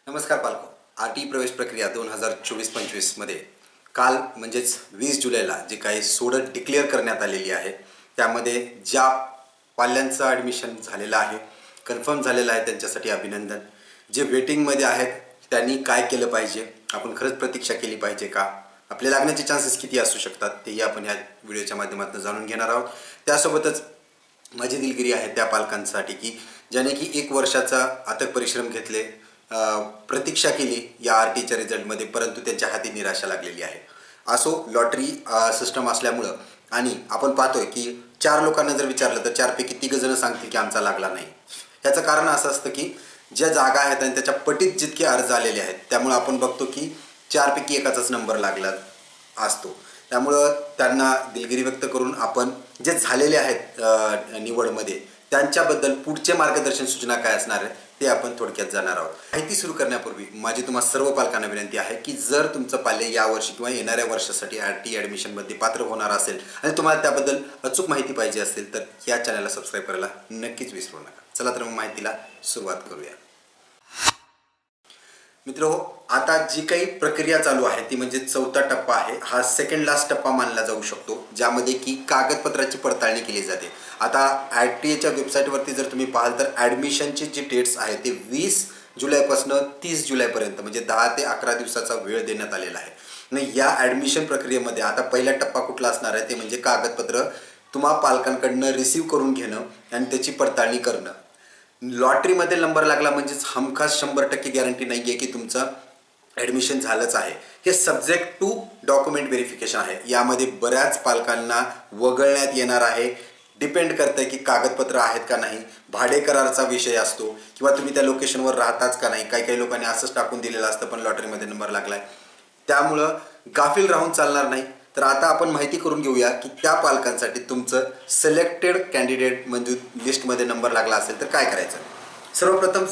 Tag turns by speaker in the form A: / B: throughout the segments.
A: नमस्कार पालको. आरटी प्रवेश प्रक्रिया 2024-25 मध्ये काल म्हणजेच 20 जुलैला जे काही सोडत डिक्लेअर करण्यात आलेली आहे त्यामध्ये ज्या पाल्यांचं ॲडमिशन झालेलं आहे, कन्फर्म झालेलं आहे, त्यांच्यासाठी अभिनंदन. जे वेटिंगमध्ये आहेत त्यांनी काय केलं पाहिजे, आपण खरंच प्रतीक्षा केली पाहिजे का, आपले लागण्याचे चान्सेस किती असू शकतात तेही आपण या व्हिडिओच्या माध्यमातून जाणून घेणार आहोत. त्यासोबतच माझी दिलगिरी आहे त्या पालकांसाठी की ज्याने की 1 वर्षाचा अथक परिश्रम घेतले, प्रतीक्षा केली या आरटीच्या रिझल्टमध्ये, परंतु त्यांच्या हाती निराशा लागलेली आहे. असो, लॉटरी सिस्टम असल्यामुळं आणि आपण पाहतोय की 4 लोकांना जर विचारलं तर 4 पैकी 3 जण सांगतील की आमचा लागला नाही. याचं कारण असं असतं की ज्या जागा आहेत आणि त्याच्या पटीत जितके अर्ज आलेले आहेत त्यामुळे आपण बघतो की 4 पैकी एकाचाच नंबर लागला असतो. त्यामुळं त्यांना दिलगिरी व्यक्त करून आपण जे झालेले आहेत निवडमध्ये त्यांच्याबद्दल पुढचे मार्गदर्शन सूचना काय असणार आहे ते आपण थोडक्यात जाणार आहोत. माहिती सुरू करण्यापूर्वी माझी तुम्हा सर्व पालकांना विनंती आहे की जर तुमचं पाल्य यावर्षी किंवा येणाऱ्या वर्षासाठी आरटी ॲडमिशनमध्ये पात्र होणार असेल आणि तुम्हाला त्याबद्दल अचूक माहिती पाहिजे असेल तर या चॅनलला सबस्क्राईब करायला नक्कीच विसरू नका. चला तर मग माहितीला सुरुवात करूया. मित्रहो, आता जी काही प्रक्रिया चालू आहे ती म्हणजे 4था टप्पा आहे. हा सेकंड लास्ट टप्पा मानला जाऊ शकतो, ज्यामध्ये की कागदपत्राची पडताळणी केली जाते. आता आरटीएच्या वेबसाईटवरती जर तुम्ही पाहाल तर ॲडमिशनचे जे डेट्स आहेत ते 20 जुलैपासून 30 जुलैपर्यंत म्हणजे 10 ते 11 दिवसाचा वेळ देण्यात आलेला आहे. आणि या ॲडमिशन प्रक्रियेमध्ये आता पहिला टप्पा कुठला असणार आहे ते म्हणजे कागदपत्र तुम्हा पालकांकडनं रिसीव्ह करून घेणं आणि त्याची पडताळणी करणं. लॉटरीमध्ये नंबर लागला म्हणजेच हमखास 100% गॅरंटी नाही आहे की तुमचं ॲडमिशन झालंच आहे. हे सब्जेक्ट टू डॉक्युमेंट व्हेरिफिकेशन आहे. यामध्ये बऱ्याच पालकांना वगळण्यात येणार आहे. डिपेंड करतं की कागदपत्र आहेत का नाही, भाडे कराराचा विषय असतो किंवा तुम्ही त्या लोकेशनवर राहताच का नाही. काही लोकांनी असंच टाकून दिलेलं असतं पण लॉटरीमध्ये नंबर लागला आहे. त्यामुळं गाफील राहून चालणार नाही. तर आता आपण माहिती करून घेऊया की त्या पालकांसाठी तुमचं सिलेक्टेड कॅन्डिडेट म्हणजे लिस्टमध्ये नंबर लागला असेल तर काय करायचं. सर्वप्रथम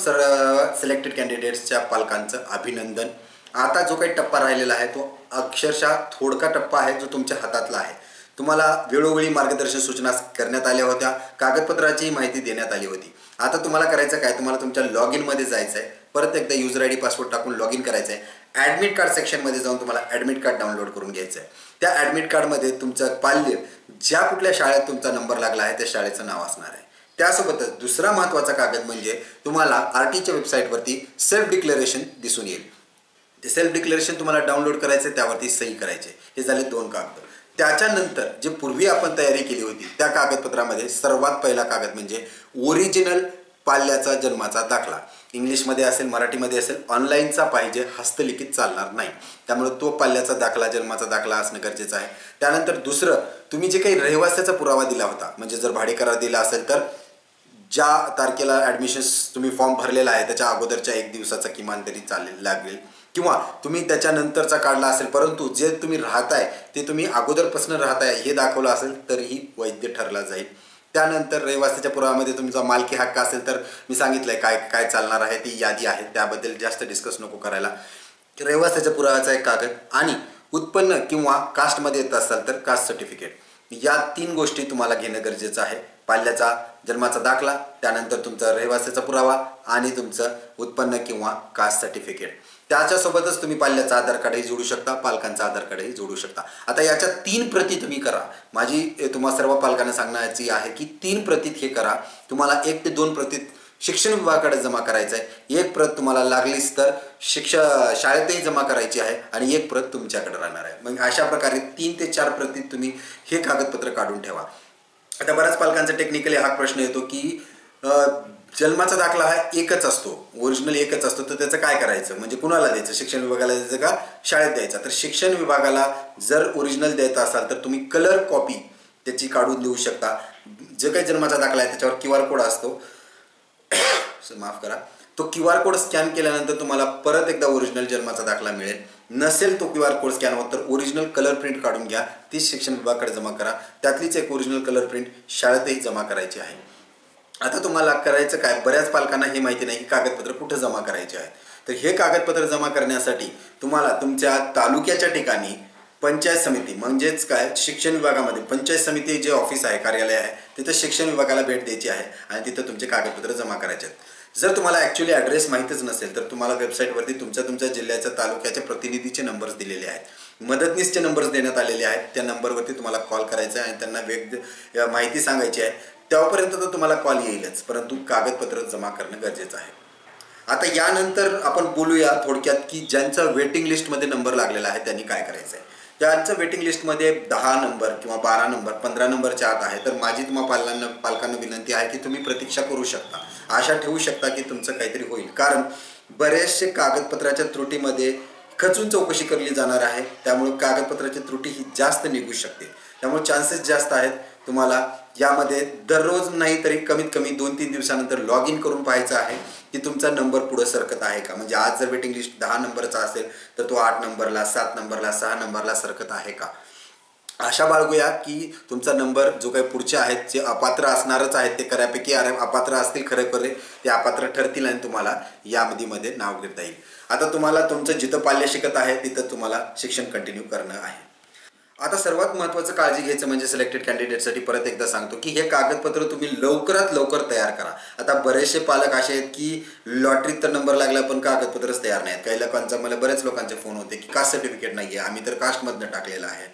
A: सिलेक्टेड कॅन्डिडेट्सच्या पालकांचं अभिनंदन. आता जो काही टप्पा राहिलेला आहे तो अक्षरशः थोडका टप्पा आहे जो तुमच्या हातातला आहे. तुम्हाला वेळोवेळी मार्गदर्शन सूचना करण्यात आल्या होत्या, कागदपत्राची माहिती देण्यात आली होती. आता तुम्हाला करायचं काय, तुम्हाला तुमच्या लॉग इनमध्ये जायचं आहे, परत एकदा युजर आय डी पासवर्ड टाकून लॉग इन करायचं आहे. ॲडमिट कार्ड सेक्शनमध्ये जाऊन तुम्हाला ॲडमिट कार्ड डाउनलोड करून घ्यायचं आहे. त्या ॲडमिट कार्डमध्ये तुमचं पाल्य ज्या कुठल्या शाळेत तुमचा नंबर लागला आहे त्या शाळेचं नाव असणार आहे. त्यासोबतच दुसरा महत्त्वाचा कागद म्हणजे तुम्हाला आरटीच्या वेबसाईटवरती सेल्फ डिक्लेरेशन दिसून येईल. ते सेल्फ डिक्लेरेशन तुम्हाला डाउनलोड करायचं आहे, त्यावरती सही करायचे. हे झाले 2 कागद. त्याच्यानंतर जे पूर्वी आपण तयारी केली होती त्या कागदपत्रामध्ये सर्वात पहिला कागद म्हणजे ओरिजिनल पाल्याचा जन्माचा दाखला. इंग्लिशमध्ये असेल, मराठीमध्ये असेल, ऑनलाईनचा पाहिजे, हस्तलिखित चालणार नाही. त्यामुळे तो पाल्याचा दाखला, जन्माचा दाखला असणं गरजेचं आहे. त्यानंतर दुसरं, तुम्ही जे काही रहिवासाचा पुरावा दिला होता म्हणजे जर भाडे करार दिला असेल तर ज्या तारखेला ॲडमिशन्स तुम्ही फॉर्म भरलेला आहे त्याच्या अगोदरच्या 1 दिवसाचा किमान तरी लागेल किंवा तुम्ही त्याच्यानंतरचा काढला असेल परंतु जे तुम्ही राहताय ते तुम्ही अगोदरपासून राहताय हे दाखवलं असेल तरीही वैध ठरला जाईल. त्यानंतर रहिवासाच्या पुराव्यामध्ये तुमचा मालकी हक्क असेल तर मी सांगितलं आहे काय काय चालणार आहे, ती यादी आहे, त्याबद्दल जास्त डिस्कस नको करायला. रहिवासाच्या पुराव्याचा एक कागद आणि उत्पन्न किंवा कास्टमध्ये येत असाल तर कास्ट सर्टिफिकेट. या 3 गोष्टी तुम्हाला घेणं गरजेचं आहे. पाल्याचा जन्माचा दाखला, त्यानंतर तुमचा रहिवासाचा पुरावा आणि तुमचं उत्पन्न किंवा कास्ट सर्टिफिकेट. त्याच्यासोबतच तुम्ही पाल्याचा आधार कार्डही जोडू शकता, पालकांचा आधार कार्डही जोडू शकता. आता याच्या 3 प्रती तुम्ही करा. माझी तुम्हा सर्व पालकांना सांगण्याची आहे की 3 प्रतीत हे करा. तुम्हाला 1 ते 2 प्रतीत शिक्षण विभागाकडे जमा करायचं आहे, 1 प्रत तुम्हाला लागलीच तर शाळेतही जमा करायची आहे आणि 1 प्रत तुमच्याकडे राहणार आहे. मग अशा प्रकारे 3 ते 4 प्रतीत तुम्ही हे कागदपत्र काढून ठेवा. आता बऱ्याच पालकांचा टेक्निकली हा प्रश्न येतो की जन्माचा दाखला हा एकच असतो, ओरिजिनल एकच असतो, तर त्याचं काय करायचं, म्हणजे कुणाला द्यायचं, शिक्षण विभागाला द्यायचं का शाळेत द्यायचा. तर शिक्षण विभागाला जर ओरिजिनल द्यायचं असाल तर तुम्ही कलर कॉपी त्याची काढून देऊ शकता. जे काही जन्माचा दाखला आहे त्याच्यावर QR कोड असतो, माफ करा, तो QR कोड स्कॅन केल्यानंतर तुम्हाला परत एकदा ओरिजिनल जन्माचा दाखला मिळेल. नसेल तो QR कोड स्कॅन होत तर ओरिजिनल कलर प्रिंट काढून घ्या, ती शिक्षण विभागाकडे जमा करा. त्यातलीच एक ओरिजिनल कलर प्रिंट शाळेतही जमा करायची आहे. आता तुम्हाला करायचं काय, बऱ्याच पालकांना हे माहिती नाही की कागदपत्र कुठं जमा करायचे आहेत. तर हे कागदपत्र जमा करण्यासाठी तुम्हाला तुमच्या तालुक्याच्या ठिकाणी पंचायत समिती म्हणजेच काय, शिक्षण विभागामध्ये पंचायत समिती जे ऑफिस आहे, कार्यालय आहे, तिथं शिक्षण विभागाला भेट द्यायची आहे आणि तिथं तुमचे कागदपत्र जमा करायचे आहेत. जर तुम्हाला ॲक्च्युली ॲड्रेस माहीतच नसेल तर तुम्हाला वेबसाईटवरती तुमच्या जिल्ह्याच्या तालुक्याच्या प्रतिनिधीचे नंबर्स दिलेले आहेत, मदतनीसचे नंबर्स देण्यात आलेले आहेत. त्या नंबरवरती तुम्हाला कॉल करायचा आहे आणि त्यांना माहिती सांगायची आहे. तेव्हापर्यंत तर तुम्हाला कॉल येईलच, परंतु कागदपत्र जमा करणं गरजेचं आहे. आता यानंतर आपण बोलूया थोडक्यात की ज्यांचा वेटिंग लिस्टमध्ये नंबर लागलेला आहे त्यांनी काय करायचं आहे. ज्यांचं वेटिंग लिस्टमध्ये 10 नंबर किंवा 12 नंबर 15 नंबरच्या आत आहे तर माझी तुम्हाला पालकांना विनंती आहे की तुम्ही प्रतीक्षा करू शकता, आशा ठेवू शकता की तुमचं काहीतरी होईल. कारण बरेचसे कागदपत्राच्या त्रुटीमध्ये खचून चौकशी केली जाणार आहे, त्यामुळे कागदपत्राची त्रुटी ही जास्त निघू शकते. त्यामुळे चान्सेस जास्त आहेत. तुम्हाला यामध्ये दररोज नाही तरी कमीत कमी 2-3 दिवसानंतर लॉग इन करून पाहायचं आहे की तुमचा नंबर पुढे सरकत आहे का. म्हणजे आज जर वेटिंग लिस्ट 10 नंबरचा असेल तर तो 8 नंबरला, 7 नंबरला, 6 नंबरला सरकत आहे का. आशा बाळगूया की तुमचा नंबर जो काही पुढचे आहेत जे अपात्र असणारच आहेत ते खऱ्यापैकी अपात्र असतील, खरे ते अपात्र ठरतील आणि तुम्हाला यामध्ये नाव घेता येईल. आता तुम्हाला तुमचं जिथं पाल्य शिकत आहे तिथं तुम्हाला शिक्षण कंटिन्यू करणं आहे. आता सर्वात महत्त्वाचं काळजी घ्यायचं म्हणजे सिलेक्टेड कॅन्डिडेटसाठी परत एकदा सांगतो की हे कागदपत्र तुम्ही लवकरात लवकर तयार करा. आता बरेचसे पालक असे आहेत की लॉटरीत तर नंबर लागला पण कागदपत्रच तयार नाहीत. काही लोकांचा, मला बरेच लोकांचे फोन होते की कास्ट सर्टिफिकेट नाही आहे, आम्ही तर कास्टमधनं टाकलेलं आहे.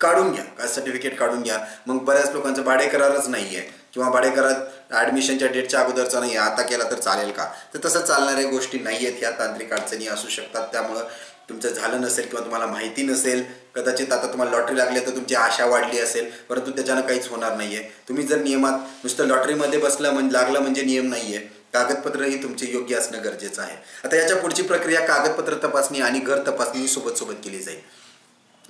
A: काढून घ्या, कास्ट सर्टिफिकेट काढून घ्या. मग बऱ्याच लोकांचं भाडेकरारच नाही आहे किंवा भाडेकरार ॲडमिशनच्या डेटच्या अगोदरचा नाही आहे, आता केला तर चालेल का. तर तसं चालणाऱ्या गोष्टी नाही आहेत, ह्या तांत्रिक अडचणी असू शकतात. त्यामुळं तुमचं झालं नसेल किंवा तुम्हाला माहिती नसेल, कदाचित आता तुम्हाला लॉटरी लागली तर तुमची आशा वाढली असेल, परंतु त्याच्यानं काहीच होणार नाही आहे. तुम्ही जर नियमात नुसतं लॉटरीमध्ये लागलं म्हणजे नियम नाही आहे. कागदपत्रही तुमचे योग्य असणं गरजेचं आहे. आता याच्या पुढची प्रक्रिया कागदपत्र तपासणी आणि घर तपासणी सोबत केली जाईल.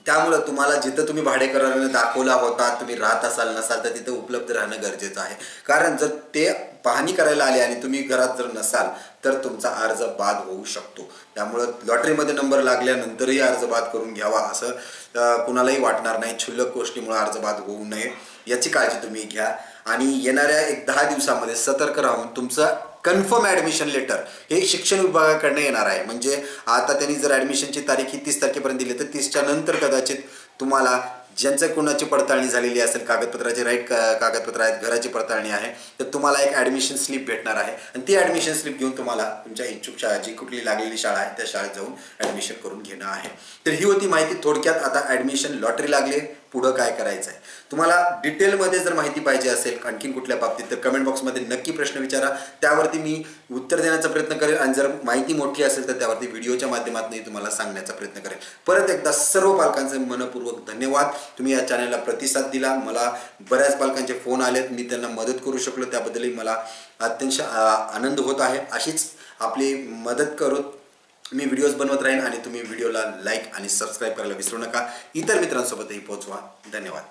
A: त्यामुळं तुम्हाला जिथं तुम्ही भाडेकराराने दाखवला होता, तुम्ही राहत असाल नसाल तर तिथं उपलब्ध राहणं गरजेचं आहे. कारण जर ते पाहणी करायला आले आणि तुम्ही घरात जर नसाल तर तुमचा अर्ज बाद होऊ शकतो. त्यामुळं लॉटरीमध्ये नंबर लागल्यानंतरही अर्ज बाद करून घ्यावा असं कुणालाही वाटणार नाही. क्षुल्लक गोष्टीमुळे अर्ज बाद होऊ नये याची काळजी तुम्ही घ्या. आणि येणाऱ्या 10 दिवसामध्ये सतर्क राहून तुमचं कन्फर्म ॲडमिशन लेटर हे शिक्षण विभागाकडनं येणार आहे. म्हणजे आता त्यांनी जर ॲडमिशनची तारीख ही 30 तारखेपर्यंत दिली तर 30च्या नंतर कदाचित तुम्हाला ज्यांचं कोणाची पडताळणी झालेली असेल, कागदपत्राचे राईट कागदपत्र आहेत, घराची पडताळणी आहे, तर तुम्हाला एक ॲडमिशन स्लिप भेटणार आहे आणि ती ॲडमिशन स्लिप घेऊन तुम्हाला तुमच्या इच्छुक शाळा, जी कुठली लागलेली शाळा आहे त्या शाळेत जाऊन ॲडमिशन करून घेणं आहे. तर ही होती माहिती थोडक्यात. आता ॲडमिशन लॉटरी लागली, पुढं काय करायचं आहे. तुम्हाला डिटेलमध्ये जर माहिती पाहिजे असेल आणखीन कुठल्या बाबतीत तर कमेंट बॉक्समध्ये नक्की प्रश्न विचारा, त्यावरती मी उत्तर देण्याचा प्रयत्न करेल. आणि जर माहिती मोठी असेल तर त्यावरती व्हिडिओच्या माध्यमातून तुम्हाला सांगण्याचा प्रयत्न करेल. परत एकदा सर्व पालकांचे मनपूर्वक धन्यवाद. तुम्ही या चॅनलला प्रतिसाद दिला. मला बऱ्याच पालकांचे फोन आलेत, मी त्यांना मदत करू शकलो त्याबद्दलही मला अत्यंत आनंद होत आहे. अशीच आपली मदत करू मी व्हिडिओज बनवत राहीन आणि तुम्ही व्हिडिओला लाईक आणि सबस्क्राईब करायला विसरू नका. इतर मित्रांसोबतही पोहोचवा. धन्यवाद.